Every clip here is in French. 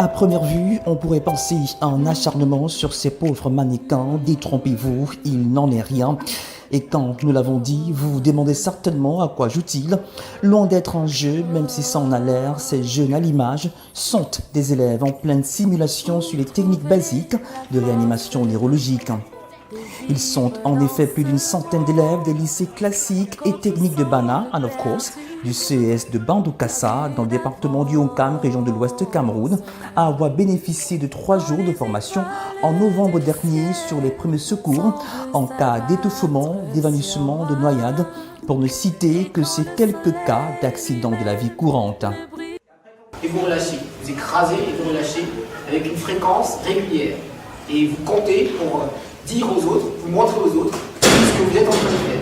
À première vue, on pourrait penser à un acharnement sur ces pauvres mannequins. Détrompez-vous, il n'en est rien. Et quand nous l'avons dit, vous vous demandez certainement à quoi joue-t-il. Loin d'être un jeu, même si ça en a l'air, ces jeunes à l'image sont des élèves en pleine simulation sur les techniques basiques de réanimation neurologique. Ils sont en effet plus d'une centaine d'élèves des lycées classiques et techniques de Bana, and of course, du CES de Bandukassa, dans le département du Honkam, région de l'Ouest Cameroun, à avoir bénéficié de 3 jours de formation en novembre dernier sur les premiers secours en cas d'étouffement, d'évanouissement, de noyade, pour ne citer que ces quelques cas d'accidents de la vie courante. Et vous relâchez, vous écrasez et vous relâchez avec une fréquence régulière. Et vous comptez pour dire aux autres, vous montrer aux autres ce que vous êtes en train de faire.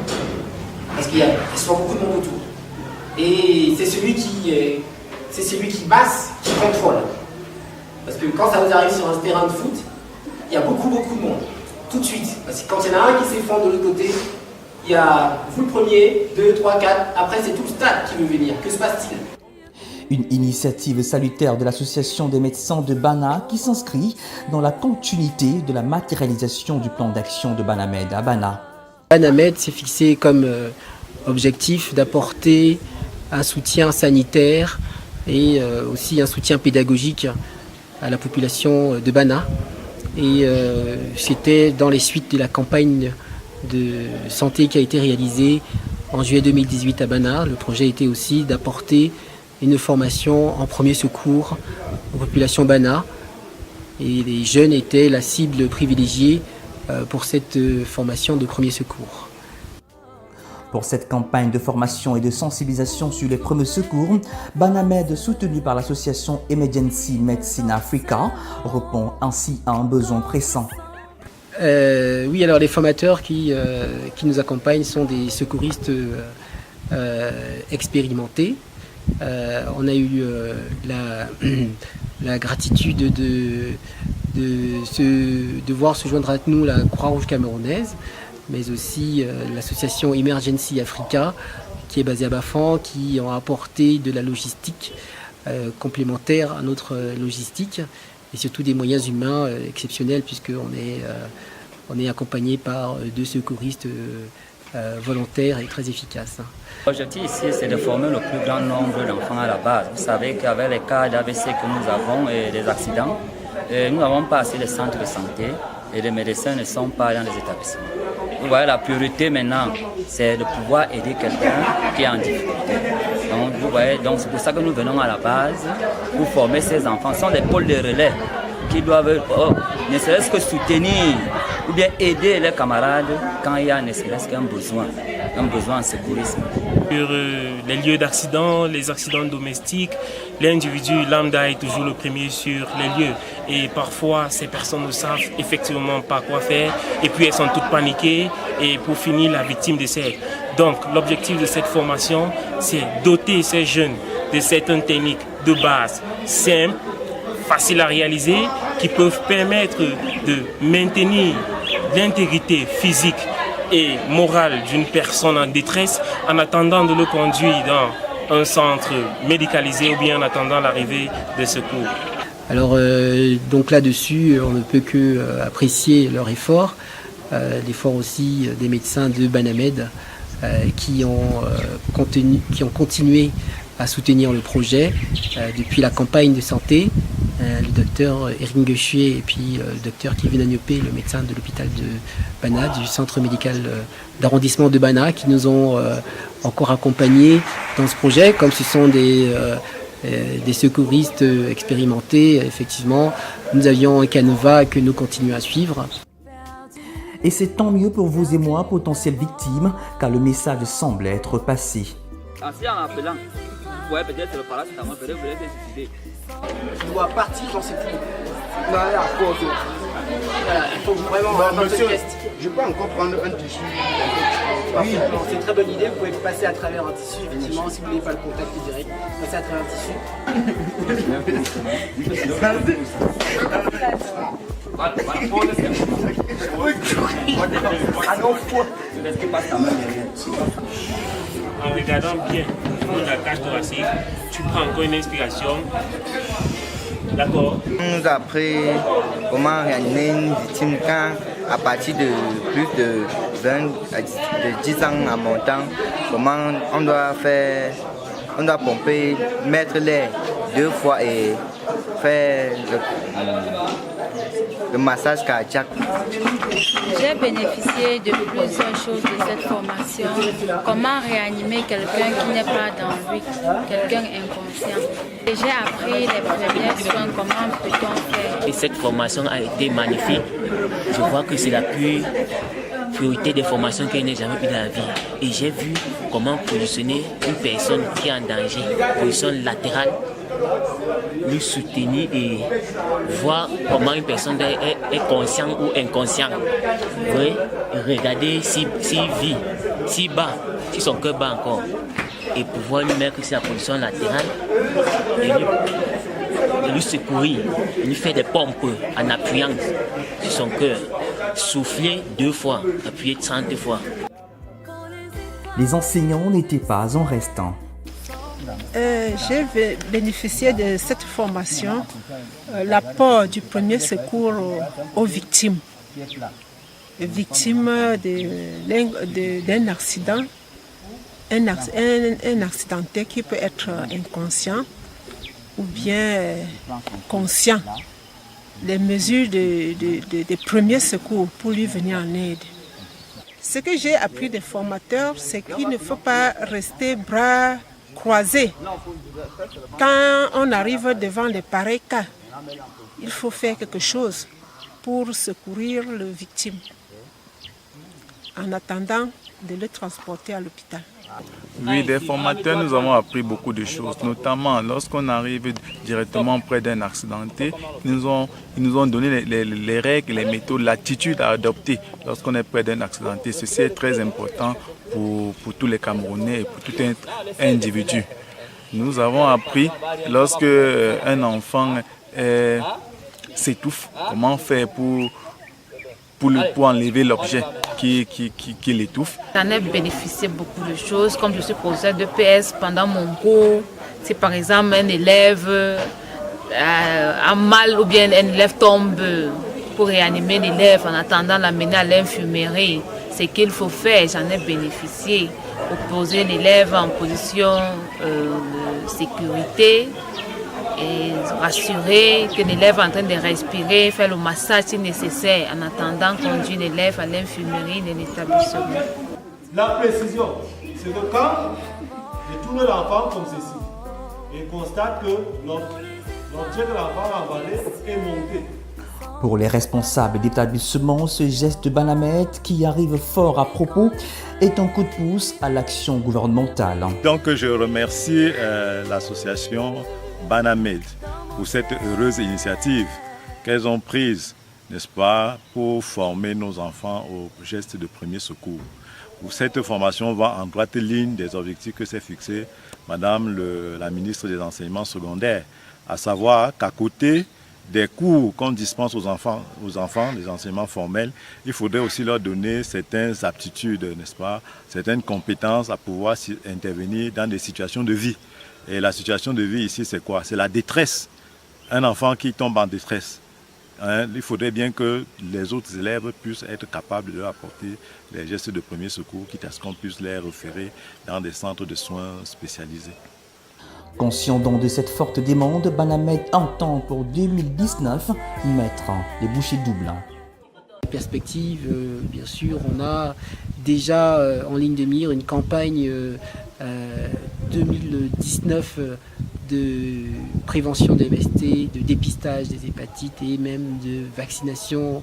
Parce qu'il y a souvent beaucoup de monde autour. Et c'est celui qui masse qui contrôle. Parce que quand ça vous arrive sur un terrain de foot, il y a beaucoup de monde. Tout de suite. Parce que quand il y en a un qui s'effondre de l'autre côté, il y a vous le premier, 2, 3, 4, après c'est tout le stade qui veut venir. Que se passe-t-il ? Une initiative salutaire de l'Association des médecins de Bana qui s'inscrit dans la continuité de la matérialisation du plan d'action de Banamed à Bana. Banamed s'est fixé comme objectif d'apporter un soutien sanitaire et aussi un soutien pédagogique à la population de Bana. Et c'était dans les suites de la campagne de santé qui a été réalisée en juillet 2018 à Bana. Le projet était aussi d'apporter une formation en premier secours aux populations Bana. Et les jeunes étaient la cible privilégiée pour cette formation de premier secours. Pour cette campagne de formation et de sensibilisation sur les premiers secours, Banamed, soutenu par l'association Emergency Medicine Africa, répond ainsi à un besoin pressant. Oui, alors les formateurs qui nous accompagnent sont des secouristes expérimentés. On a eu la gratitude de voir se joindre à nous la Croix-Rouge camerounaise, mais aussi l'association Emergency Africa, qui est basée à Bafan, qui ont apporté de la logistique complémentaire à notre logistique, et surtout des moyens humains exceptionnels, puisqu'on est accompagné par 2 secouristes volontaires et très efficaces. L'objectif ici, c'est de former le plus grand nombre d'enfants à la base. Vous savez qu'avec les cas d'AVC que nous avons et des accidents, nous n'avons pas assez de centres de santé et les médecins ne sont pas dans les établissements. Vous voyez, la priorité maintenant, c'est de pouvoir aider quelqu'un qui est en difficulté. Donc, vous voyez, c'est pour ça que nous venons à la base pour former ces enfants. Ce sont des pôles de relais qui doivent ne serait-ce que soutenir ou bien aider les camarades quand il y a ne serait-ce qu'un besoin en secourisme. Sur les lieux d'accident, les accidents domestiques, l'individu lambda est toujours le premier sur les lieux. Et parfois, ces personnes ne savent effectivement pas quoi faire et puis elles sont toutes paniquées et pour finir, la victime décède. Donc, l'objectif de cette formation, c'est doter ces jeunes de certaines techniques de base simples, faciles à réaliser, qui peuvent permettre de maintenir l'intégrité physique et morale d'une personne en détresse en attendant de le conduire dans un centre médicalisé ou bien en attendant l'arrivée des secours. Alors donc là-dessus, on ne peut que apprécier leur effort, l'effort aussi des médecins de Banamed qui ont continué à soutenir le projet depuis la campagne de santé. Le docteur Erin Guechier et puis le docteur Kevin Agnopé, le médecin de l'hôpital de Bana, du centre médical d'arrondissement de Bana, qui nous ont encore accompagnés dans ce projet. Comme ce sont des secouristes expérimentés, effectivement, nous avions un canevas que nous continuons à suivre. Et c'est tant mieux pour vous et moi, potentielles victimes, car le message semble être passé. Ainsi, en appelant, vous pouvez peut-être le paracétamol, peut-être vous laissez décider. Il doit partir dans ses poumons. Voilà, il faut vraiment monsieur, ce geste. je peux encore prendre un tissu. Oui, c'est une très bonne idée. Vous pouvez passer à travers un tissu, effectivement, si vous ne voulez pas le contacter direct. Passez à travers un tissu. En regardant bien la cage thoracique, tu prends encore une inspiration. D'accord. On nous a appris comment réanimer une victime quand, à partir de plus de 10 ans en montant, comment on doit faire, on doit pomper, mettre l'air 2 fois et faire le massage cardiaque. J'ai bénéficié de plusieurs choses de cette formation. Comment réanimer quelqu'un qui n'est pas dans lui, quelqu'un inconscient. Et j'ai appris les premiers soins, comment peut-on faire. Et cette formation a été magnifique. Je vois que c'est la priorité des formations que je n'ai jamais eu dans la vie. Et j'ai vu comment positionner une personne qui est en danger, position latérale, lui soutenir et voir comment une personne est consciente ou inconsciente. Oui, regarder s'il vit, s'il bat, si son cœur bat encore. Et pouvoir lui mettre sur la position latérale et lui secourir, lui faire des pompes en appuyant sur son cœur. Souffler 2 fois, appuyer 30 fois. Les enseignants n'étaient pas en restant. J'ai bénéficié de cette formation, l'apport du premier secours aux victimes. Victimes d'un accident, un accidenté qui peut être inconscient ou bien conscient. Les mesures de premiers secours pour lui venir en aide. Ce que j'ai appris des formateurs, c'est qu'il ne faut pas rester bras croisés. Quand on arrive devant les pareils cas, il faut faire quelque chose pour secourir le victime en attendant de le transporter à l'hôpital. Oui, des formateurs, nous avons appris beaucoup de choses, notamment lorsqu'on arrive directement près d'un accidenté, ils nous ont donné les règles, les méthodes, l'attitude à adopter lorsqu'on est près d'un accidenté. Ceci est très important pour tous les Camerounais et pour tout un individu. Nous avons appris lorsque un enfant s'étouffe, comment faire pour enlever l'objet qui l'étouffe. J'en ai bénéficié beaucoup de choses, comme je suis professeur de PS pendant mon cours. Si par exemple un élève a mal ou bien un élève tombe, pour réanimer l'élève en attendant l'amener à l'infirmerie, c'est qu'il faut faire, j'en ai bénéficié. Pour poser l'élève en position de sécurité et rassurer que l'élève est en train de respirer, faire le massage si nécessaire, en attendant conduire l'élève à l'infirmerie de l'établissement. La précision, c'est que quand je tourne l'enfant comme ceci et constate que l'objet de l'enfant avalé est monté. Pour les responsables d'établissement, ce geste de Banamed, qui arrive fort à propos, est un coup de pouce à l'action gouvernementale. Donc je remercie l'association Banamed pour cette heureuse initiative qu'elles ont prise, n'est-ce pas, pour former nos enfants aux gestes de premier secours. Cette formation va en droite ligne des objectifs que s'est fixé Madame la ministre des Enseignements secondaires, à savoir qu'à côté des cours qu'on dispense aux enfants, les enseignements formels, il faudrait aussi leur donner certaines aptitudes, n'est-ce pas, certaines compétences à pouvoir intervenir dans des situations de vie. Et la situation de vie ici, c'est quoi? C'est la détresse. Un enfant qui tombe en détresse. Il faudrait bien que les autres élèves puissent être capables de leur apporter les gestes de premier secours, quitte à ce qu'on puisse les référer dans des centres de soins spécialisés. Conscient donc de cette forte demande, Banamed entend pour 2019 mettre les bouchées doubles. Perspective, bien sûr, on a déjà en ligne de mire une campagne 2019 de prévention des MST, de dépistage des hépatites et même de vaccination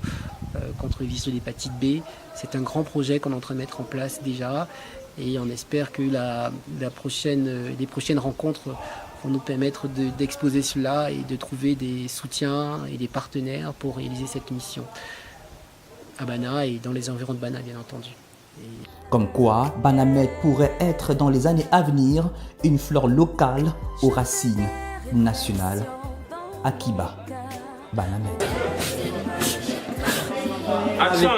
contre le virus de l'hépatite B. C'est un grand projet qu'on est en train de mettre en place déjà et on espère que les prochaines rencontres vont nous permettre d'exposer cela et de trouver des soutiens et des partenaires pour réaliser cette mission à Bana et dans les environs de Bana, bien entendu. Comme quoi, Banamed pourrait être dans les années à venir une fleur locale aux racines nationales. Akiba, Banamed. Action!